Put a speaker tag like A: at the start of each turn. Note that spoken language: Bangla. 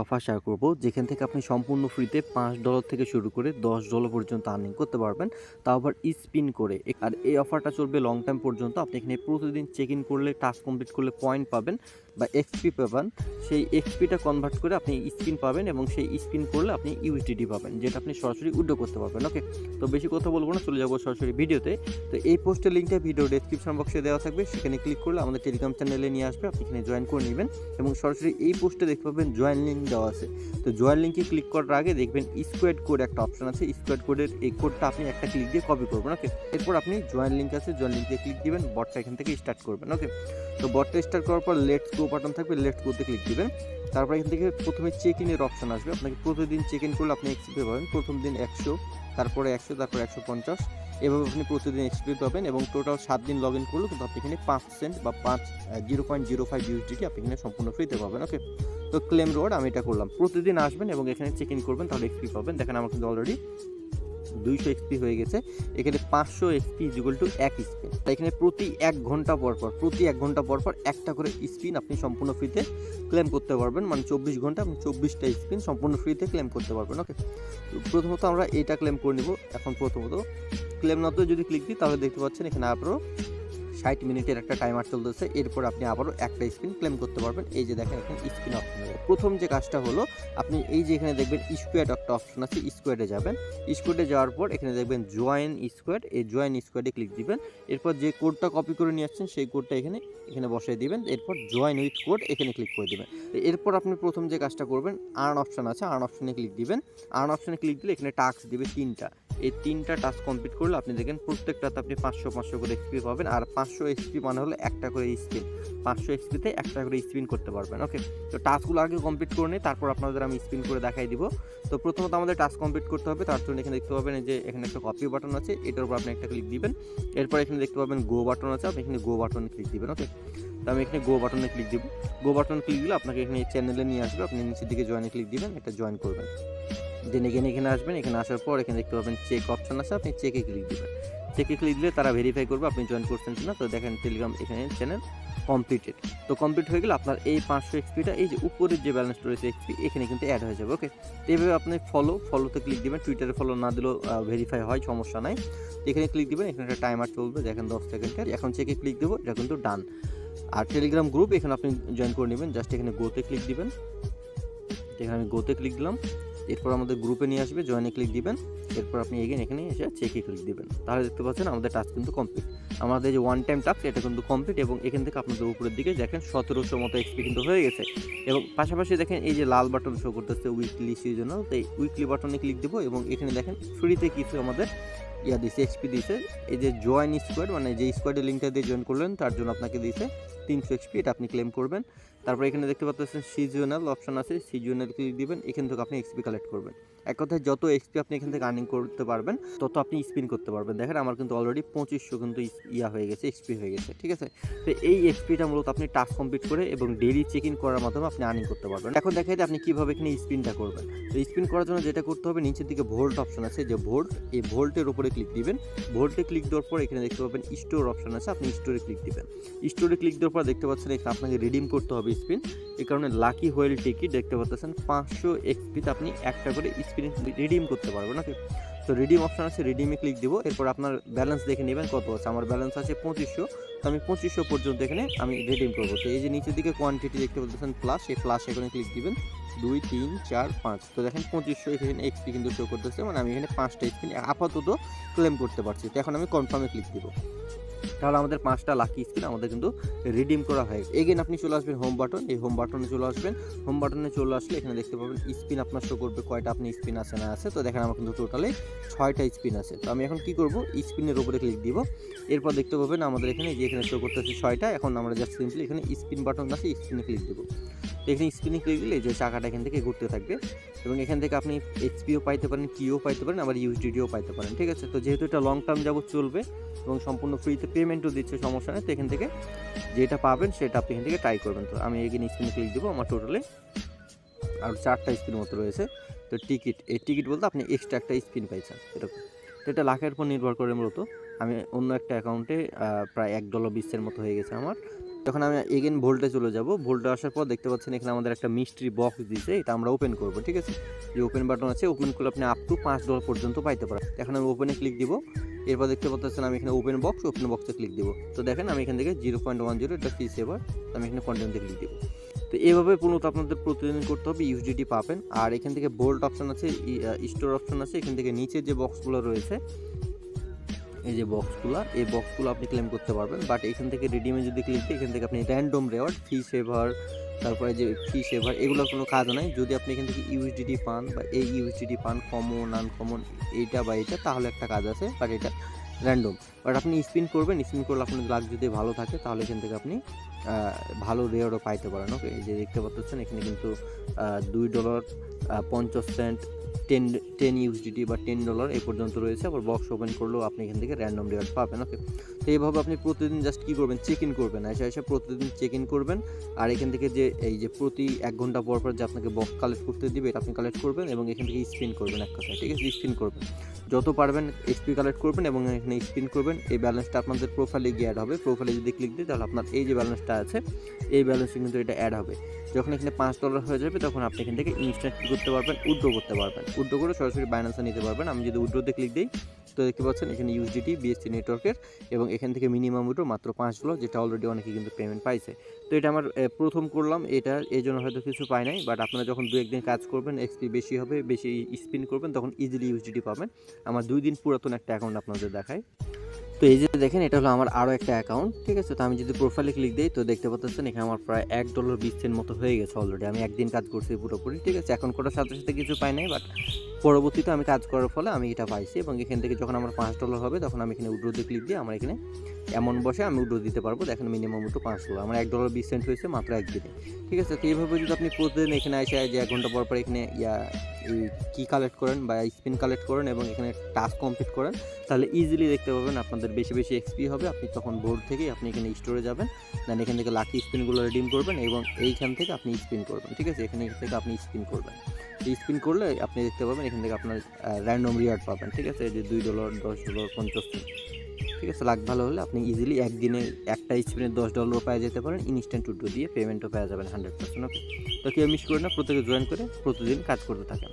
A: অফার শেয়ার করব যেখান থেকে আপনি সম্পূর্ণ ফ্রিতে $5 থেকে শুরু করে $10 পর্যন্ত আর্নিং করতে পারবেন, তাও আবার স্পিন করে। আর এই অফারটা চলবে লং টাইম পর্যন্ত। আপনি এখানে প্রতিদিন চেক ইন করলে, টাস্ক কমপ্লিট করলে পয়েন্ট পাবেন বা এক্সপি পাবেন। সেই এক্সপিটা কনভার্ট করে আপনি স্পিন পাবেন এবং সেই স্পিন করলে আপনি ইউএসডিটি পাবেন, যেটা আপনি সরাসরি উইথড্র করতে পারবেন। ওকে, তো বেশি কথা বলবো না, চলে যাবো সরাসরি ভিডিওতে। তো এই পোস্টের লিঙ্কটা ভিডিও ডেসক্রিপশন বক্সে দেওয়া থাকবে, সেখানে ক্লিক করলে আমাদের টেলিগ্রাম চ্যানেলে নিয়ে আসবে। আপনি এখানে জয়েন করে নেবেন এবং সরাসরি এই পোস্টে দেখতে পাবেন জয়েন লিঙ্ক দেওয়া আছে। তো জয়েন লিঙ্কে ক্লিক করার আগে দেখবেন স্কোয়াড কোড একটা অপশন আছে। স্কোয়াড কোডের এই কোডটা আপনি একটা ক্লিক দিয়ে কপি করবেন। ওকে, এরপর আপনি জয়েন লিঙ্ক আছে, জয়েন লিঙ্কে ক্লিক দিবেন, বটটা এখান থেকে স্টার্ট করবেন। ওকে, তো বটটা স্টার্ট করার পর লেটস গো বাটন থাকবে, লেটস গোতে ক্লিক দিবেন। তারপর এখান থেকে প্রথমে চেক ইনের অপশন আসবে। আপনাকে প্রতিদিন চেক ইন করলে আপনি এক্সপি পাবেন। প্রথম দিন 100, তারপরে 100, তারপরে 150, এভাবে আপনি প্রতিদিন এক্সপি পাবেন এবং টোটাল 7 দিন লগ ইন করলে কিন্তু আপনি এখানে 5 সেন্ট বা 0.05 ইউএসডিটি আপনি এখানে সম্পূর্ণ ফ্রিতে পাবেন। ওকে, তো ক্লেম রিওয়ার্ড আমি এটা করলাম। প্রতিদিন আসবেন এবং এখানে চেক ইন করবেন, তাহলে এক্সপি পাবেন। দেখেন আমার কিন্তু অলরেডি 200 এক্সপি হয়ে গেছে। এখানে 500 এক্সপি ইকুয়াল টু 1 স্পিন। তাই এখানে প্রতি 1 ঘন্টা পর পর একটা করে স্পিন আপনি সম্পূর্ণ ফ্রিতে ক্লেম করতে পারবেন। মানে 24 ঘন্টা আপনি 24টা স্পিন সম্পূর্ণ ফ্রিতে ক্লেম করতে পারবেন। ওকে, প্রথমত আমরা এইটা ক্লেম করে নিব। এখন প্রথমত ক্লেম নাতে যদি ক্লিক দিই, তাহলে দেখতে পাচ্ছেন এখানে আবারও 60 মিনিটের একটা টাইমার চলতেছে। এরপর আপনি আবারও একটা স্পিন ক্লেম করতে পারবেন। এই যে দেখেন এখানে স্পিন অপশন আছে। প্রথম যে কাজটা হলো, আপনি এই যে এখানে দেখবেন স্কোয়াড একটা অপশন আছে, স্কোয়াডে যাবেন। স্কোয়াডে যাওয়ার পর এখানে দেখবেন জয়েন স্কোয়াড, এই জয়েন স্কোয়াডে ক্লিক দিবেন। এরপর যে কোডটা কপি করে নিয়ে আসছেন সেই কোডটা এখানে বসাই দিবেন। এরপর জয়েন উইথ কোড এখানে ক্লিক করে দিবেন। এরপর আপনি প্রথম যে কাজটা করবেন, আর্ন অপশন আছে, আর্ন অপশনে ক্লিক দিবেন। আর্ন অপশনে ক্লিক দিলে এখানে টাস্ক দিবে 3টা। এই 3টা টাস্ক কমপ্লিট করলে আপনি দেখেন প্রত্যেকটাতে আপনি 500 করে এক্সপি পাবেন। আর 500 এক্সপি মানে হলো একটা করে স্পিন। 500 এক্সপিতে একটা করে স্পিন করতে পারবেন। ওকে, তো টাস্কগুলো আগে কমপ্লিট করে নিই, তারপর আপনাদের আমি স্পিন করে দেখাই দিব। তো প্রথমত আমাদের টাস্ক কমপ্লিট করতে হবে। তার জন্য এখানে দেখতে পাবেন যে এখানে একটা কপি বাটন আছে, এটার উপর আপনি একটা ক্লিক দিবেন। এরপর এখানে দেখতে পাবেন গো বাটন আছে, আপনি এখানে গো বাটনে ক্লিক দিবেন। ওকে, তো আমি এখানে গো বাটনে ক্লিক দিব। গো বাটনে ক্লিক দিলে আপনাকে এখানে চ্যানেলে নিয়ে আসবে। আপনি নিচের দিকে জয়েনে ক্লিক দিবেন, এটা জয়েন করবেন। দেন এখানে আসবেন। এখানে আসার পর এখানে দেখতে পাবেন চেক অপশন আছে, আপনি চেকে ক্লিক দিবেন। চেকে ক্লিক দিলে তারা ভেরিফাই করবে আপনি জয়েন করছেন কিনা। তো দেখেন টেলিগ্রাম এখানে চ্যানেল কমপ্লিটেড। তো কমপ্লিট হয়ে গেলে আপনার এই 500 এক্সপিটা, এই যে উপরের যে ব্যালেন্স রয়েছে এক্সপি, এখানে কিন্তু অ্যাড হয়ে যাবে। ওকে, এইভাবে আপনি ফলোতে ক্লিক দিবেন। টুইটারে ফলো না দিলেও ভেরিফাই হয়, সমস্যা নাই। এখানে ক্লিক দিবেন, এখানে একটা টাইমার চলবে, দেখেন 10 সেকেন্ডের। এখন চেকে ক্লিক দেবো, এটা কিন্তু ডান। আর টেলিগ্রাম গ্রুপ এখানে আপনি জয়েন করে নেবেন। জাস্ট এখানে গোতে ক্লিক দিবেন। এখানে আমি গোতে ক্লিক দিলাম। এরপর আমাদের গ্রুপে নিয়ে আসবে, জয়েনে ক্লিক দিবেন। এরপর আপনি এখানে এসে চেকে ক্লিক দিবেন। তাহলে দেখতে পাচ্ছেন আমাদের টাস্ক কিন্তু কমপ্লিট। আমাদের যে ওয়ান টাইম টাস্ক এটা কিন্তু কমপ্লিট এবং এখান থেকে আপনাদের উপরের দিকে দেখেন 1700 মতো এক্সপি কিন্তু হয়ে গেছে। এবং পাশাপাশি দেখেন এই যে লাল বাটন শো করতেছে উইকলি সিজনাল, তো এই উইকলি বাটনে ক্লিক দেবো এবং এখানে দেখেন ফ্রিতে কিছু আমাদের দিছে, এক্সপি দিছে। এই যে জয়েন স্কোয়াড, মানে যে স্কোয়াডের লিঙ্কটা দিয়ে জয়েন করলেন তার জন্য আপনাকে দিছে 300 এক্সপি, এটা আপনি ক্লেম করবেন। তারপর এখানে দেখতে পাচ্ছেন সিজনাল অপশন আছে, সিজনাল ক্লিক দিবেন। এখান থেকে আপনি এক্সপি কালেক্ট করবেন। এক কথায় যত এক্সপি আপনি এখান থেকে আর্নিং করতে পারবেন, তত আপনি স্পিন করতে পারবেন। দেখেন আমার কিন্তু অলরেডি 2500 কিন্তু হয়ে গেছে, এক্সপি হয়ে গেছে। ঠিক আছে, তো এই এক্সপিটা মূলত আপনি টাস্ক কমপ্লিট করে এবং ডেইলি চেক ইন করার মাধ্যমে আপনি আর্নিং করতে পারবেন। এখন দেখাই দিই আপনি কিভাবে এখানে স্পিনটা করবেন। তো স্পিন করার জন্য যেটা করতে হবে, নিচের দিকে ভোল্ট অপশন আছে, যে ভোল্ট, এই ভোল্টের উপরে ক্লিক দিবেন। ভোল্টে ক্লিক দেওয়ার পর এখানে দেখতে পাবেন স্টোর অপশন আছে, আপনি স্টোরে ক্লিক দিবেন। স্টোরে ক্লিক দেওয়ার পর দেখতে পাচ্ছেন এখানে আপনাকে রিডিম করতে হবে স্পিন। এই কারণে লাকি হোয়েল টিকিট দেখতে পাচ্ছেন 500 এক্সপিতে আপনি একটা করে স্পিন রিডিম করতে পারবেন। ওকে, তো রিডিম অপশন আছে, রিডিমে ক্লিক দিব। এরপর আপনার ব্যালেন্স দেখে নেবেন কত আছে। আমার ব্যালেন্স আছে 2500, তো আমি 2500 পর্যন্ত এখানে আমি রিডিম করবো। তো এই যে নিচের দিকে কোয়ান্টিটি দেখতে পাচ্ছেন প্লাস, এই প্লাস এখানে ক্লিক দিবেন। 2, 3, 4, 5, তো দেখেন 2500 এখানে এক্সপি কিন্তু শো করতেছে। মানে আমি এখানে 5টা স্পিন আপাতত ক্লেম করতে পারছি। তো এখন আমি কনফার্মে ক্লিক দিব। তাহলে আমাদের 5টা লাকি স্পিন আমাদের কিন্তু রিডিম করা হয়। এগেন আপনি চলে আসবেন হোম বাটন, এই হোম বাটনে চলে আসবেন। হোম বাটনে চলে আসলে এখানে দেখতে পাবেন স্পিন আপনার শো করবে কয়টা আপনি স্পিন আছে না আছে। তো দেখেন আমার কিন্তু টোটালে 6টা স্পিন আছে। তো আমি এখন কি করব, স্পিনের উপরে ক্লিক দিব। এরপর দেখতে পাবেন আমাদের এখানে যে এখানে শো করতেছে 6টা। এখন আমরা জাস্ট সিম্পলি এখানে স্পিন বাটন আছে, স্পিনে ক্লিক দেবো। তো এখানে স্পিনে ক্লিক দিলে যে চাকাটা এখান থেকে ঘুরতে থাকবে এবং এখান থেকে আপনি এক্সপিও পাইতে পারেন, কিও পাইতে পারেন, আবার ইউএসডিটিও পাইতে পারেন। ঠিক আছে, তো যেহেতু এটা লং টার্ম যাবত চলবে এবং সম্পূর্ণ ফ্রিতে পেমেন্টও দিচ্ছে, সমস্যা নেই। তো এখান থেকে যেটা পাবেন সেটা আপনি এখান থেকে ট্রাই করবেন। তো আমি এখানে স্পিনে ক্লিক দেবো। আমার টোটালে আর 4টা স্পিন মতো রয়েছে। তো এই টিকিট বলতে আপনি এক্সট্রা একটা স্পিন পাইছেন এরকম। তো এটা লাখের উপর নির্ভর করে মূলত। আমি অন্য একটা অ্যাকাউন্টে প্রায় $1.20 মতো হয়ে গেছে আমার। যখন আমি এগেন ভোল্টে চলে যাব, ভোল্টে আসার পর দেখতে পাচ্ছেন এখানে আমাদের একটা মিস্ট্রি বক্স দিয়েছে, এটা আমরা ওপেন করব, ঠিক আছে। যে ওপেন বাটন আছে, ওপেন করলে আপনি আপ টু $5 পর্যন্ত পাইতে পারেন। এখন আমি ওপেনে ক্লিক দিব, এরপর দেখতে পাচ্ছেন আমি এখানে ওপেন বক্সে ক্লিক দিব। তো দেখেন আমি এখান থেকে 0.10 এটা ফি সেভার, আমি এখানে কন্টিনিউতে ক্লিক দিব। তো এইভাবে মূলত আপনাদের প্রতিদিন করতে হবে, ইউএসডিটি পাবেন। আর এখান থেকে বোল্ট অপশন আছে, স্টোর অপশন আছে, এখান থেকে নিচে যে বক্সগুলো রয়েছে, এই যে এই বক্সগুলো আপনি ক্লেম করতে পারবেন। বাট এখান থেকে রিডিমে যদি ক্লিক দিই, এখান থেকে আপনি র্যান্ডম রেওয়ার্ড, ফি সেভার, তারপরে যে ফি সেভার, এগুলোর কোনো কাজ নাই। যদি আপনি এখান থেকে ইউএসডিটি পান বা এই ইউএসডিটি পান, কমন আনকমন এইটা বা এটা, তাহলে একটা কাজ আছে, বাট এটা র্যান্ডম। বাট আপনি স্পিন করবেন, স্পিন করলে আপনার লাক যদি ভালো থাকে তাহলে এখান থেকে আপনি ভালো রেওয়ার্ডও পাইতে পারেন। ওকে, এই যে দেখতে পাচ্ছেন এখানে কিন্তু $2.50 10 ইউএসডিটি বা $10 এই পর্যন্ত রয়েছে। আবার বক্স ওপেন করলেও আপনি এখান থেকে র্যান্ডম রেওয়ার্ড পাবেন। ওকে, তো এইভাবে আপনি প্রতিদিন জাস্ট কী করবেন, চেক ইন করবেন, এসে প্রতিদিন চেক ইন করবেন। আর এখান থেকে যে এই যে প্রতি 1 ঘন্টা পর পর যে আপনাকে বক্স কালেক্ট করতে দিবে, এটা আপনি কালেক্ট করবেন এবং এখান থেকে স্পিন করবেন, এক কথায়, ঠিক আছে। স্পিন করবেন যত পারবেন, এসপি কালেক্ট করবেন এবং এখানে স্পিন করবেন। এই ব্যালেন্সটা আপনাদের প্রোফাইলে গিয়ে অ্যাড হবে। প্রোফাইলে যদি ক্লিক দিই তাহলে আপনার এই যে ব্যালেন্সটা আছে, এই ব্যালেন্সে কিন্তু এটা অ্যাড হবে। যখন এখানে $5 হয়ে যাবে তখন আপনি এখান থেকে ইনস্ট্যান্ট কী করতে পারবেন, উইথড্র করতে পারবেন। উইথড্র করে সরাসরি বাইন্যান্সে নিতে পারবেন। আমি যদি উইথড্রোতে ক্লিক দিই, তো দেখতে পাচ্ছেন এখানে ইউএসডিটি বিএসসি নেটওয়ার্কের, এবং এখান থেকে মিনিমাম উইথড্র মাত্র $5, যেটা অলরেডি অনেকে কিন্তু পেমেন্ট পাইছে। তো এটা আমার প্রথম করলাম, এটা এই জন্য হয়তো কিছু পাই নাই। বাট আপনারা যখন 2-1 দিন কাজ করবেন, এক্সপি বেশি হবে, বেশি স্পিন করবেন, তখন ইজিলি ইউএসডিটি পাবেন। আমার 2 দিন পুরাতন একটা অ্যাকাউন্ট আপনাদের দেখায়। তো এই যে দেখেন, এটা হলো আমার আরও একটা অ্যাকাউন্ট, ঠিক আছে। তো আমি যদি প্রোফাইলে ক্লিক দিই, তো দেখতে পাচ্ছেন এখানে আমার প্রায় $1.20 মতো হয়ে গেছে অলরেডি। আমি একদিন কাজ করছি পুরোপুরি, ঠিক আছে। এখন করার সাথে সাথে কিছু পাই নাই, বাট পরবর্তীতে আমি কাজ করার ফলে আমি এটা পাইছি। এবং এখান থেকে যখন আমার $5 হবে, তখন আমি এখানে উইথড্রোতে ক্লিক দিয়ে আমার এখানে অ্যামাউন্ট বসে আমি উইথড্র দিতে পারবো। দেখেন মিনিমাম উইথড্র $5, আমার $1.20 হয়েছে মাত্র একদিনে, ঠিক আছে। তো এইভাবে যদি আপনি প্রতিদিন এখানে এসে যে 1 ঘন্টা পর পর এখানে এই কি কালেক্ট করেন বা স্পিন কালেক্ট করেন এবং এখানে টাস্ক কমপ্লিট করেন, তাহলে ইজিলি দেখতে পাবেন আপনাদের বেশি বেশি এক্সপি হবে। আপনি তখন বোর্ড থেকেই আপনি এখানে স্টোরে যাবেন, দেন এখান থেকে লাকি স্পিনগুলো রিডিম করবেন এবং এইখান থেকে আপনি স্পিন করবেন, ঠিক আছে। এখানে থেকে আপনি স্পিন করবেন, স্পিন করলে আপনি দেখতে পাবেন এখান থেকে আপনার র্যান্ডম রিওয়ার্ড পাবেন, ঠিক আছে। এই যে $2, $10, $50, ঠিক আছে। লাক ভালো হলে আপনি ইজিলি একদিনে একটা স্পিনে $10 পাওয়া যেতে পারেন। ইনস্ট্যান্ট উইথড্র দিয়ে পেমেন্টও পাওয়া যাবেন 100%। ওকে, তো কেউ মিস করে না, প্রত্যেকে জয়েন করে প্রতিদিন কাজ করতে থাকেন।